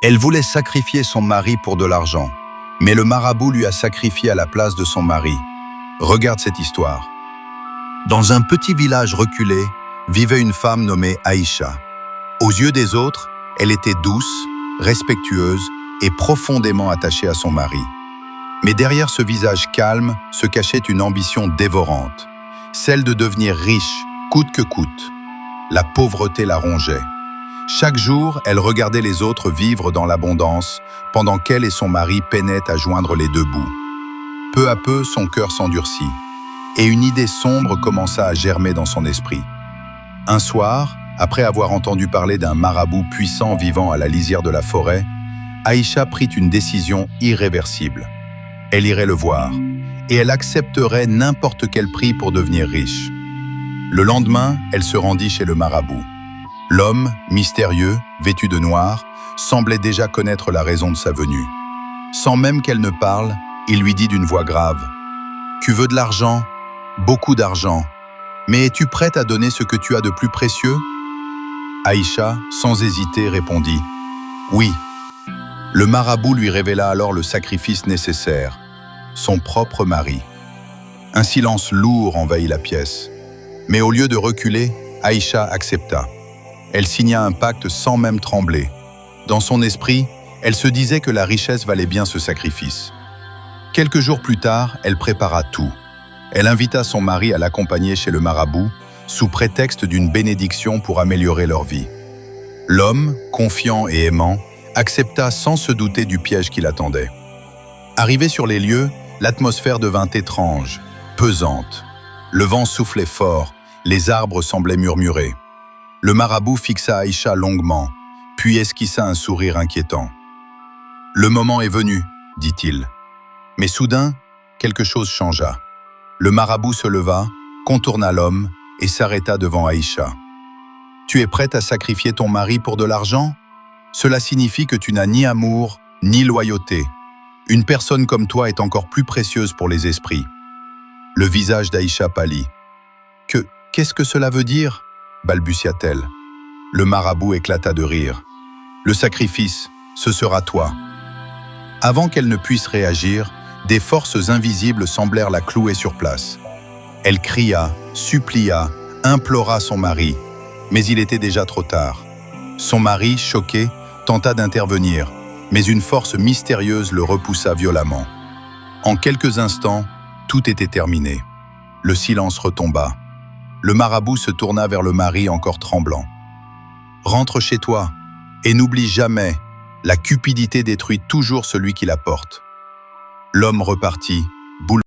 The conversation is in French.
Elle voulait sacrifier son mari pour de l'argent, mais le marabout lui a sacrifié à la place de son mari. Regarde cette histoire. Dans un petit village reculé, vivait une femme nommée Aïcha. Aux yeux des autres, elle était douce, respectueuse et profondément attachée à son mari. Mais derrière ce visage calme se cachait une ambition dévorante, celle de devenir riche, coûte que coûte. La pauvreté la rongeait. Chaque jour, elle regardait les autres vivre dans l'abondance, pendant qu'elle et son mari peinaient à joindre les deux bouts. Peu à peu, son cœur s'endurcit, et une idée sombre commença à germer dans son esprit. Un soir, après avoir entendu parler d'un marabout puissant vivant à la lisière de la forêt, Aïcha prit une décision irréversible. Elle irait le voir, et elle accepterait n'importe quel prix pour devenir riche. Le lendemain, elle se rendit chez le marabout. L'homme, mystérieux, vêtu de noir, semblait déjà connaître la raison de sa venue. Sans même qu'elle ne parle, il lui dit d'une voix grave : « Tu veux de l'argent, beaucoup d'argent, mais es-tu prête à donner ce que tu as de plus précieux ?» Aïcha, sans hésiter, répondit : « Oui. » Le marabout lui révéla alors le sacrifice nécessaire, son propre mari. Un silence lourd envahit la pièce. Mais au lieu de reculer, Aïcha accepta. Elle signa un pacte sans même trembler. Dans son esprit, elle se disait que la richesse valait bien ce sacrifice. Quelques jours plus tard, elle prépara tout. Elle invita son mari à l'accompagner chez le marabout, sous prétexte d'une bénédiction pour améliorer leur vie. L'homme, confiant et aimant, accepta sans se douter du piège qui l'attendait. Arrivé sur les lieux, l'atmosphère devint étrange, pesante. Le vent soufflait fort, les arbres semblaient murmurer. Le marabout fixa Aïcha longuement, puis esquissa un sourire inquiétant. « Le moment est venu, dit-il. » Mais soudain, quelque chose changea. Le marabout se leva, contourna l'homme et s'arrêta devant Aïcha. « Tu es prête à sacrifier ton mari pour de l'argent ? Cela signifie que tu n'as ni amour, ni loyauté. Une personne comme toi est encore plus précieuse pour les esprits. » Le visage d'Aïcha pâlit. « Qu'est-ce que cela veut dire ?» balbutia-t-elle. Le marabout éclata de rire. « Le sacrifice, ce sera toi. » Avant qu'elle ne puisse réagir, des forces invisibles semblèrent la clouer sur place. Elle cria, supplia, implora son mari, mais il était déjà trop tard. Son mari, choqué, tenta d'intervenir, mais une force mystérieuse le repoussa violemment. En quelques instants, tout était terminé. Le silence retomba. Le marabout se tourna vers le mari encore tremblant. « Rentre chez toi et n'oublie jamais, la cupidité détruit toujours celui qui la porte. » L'homme repartit, bouleversé.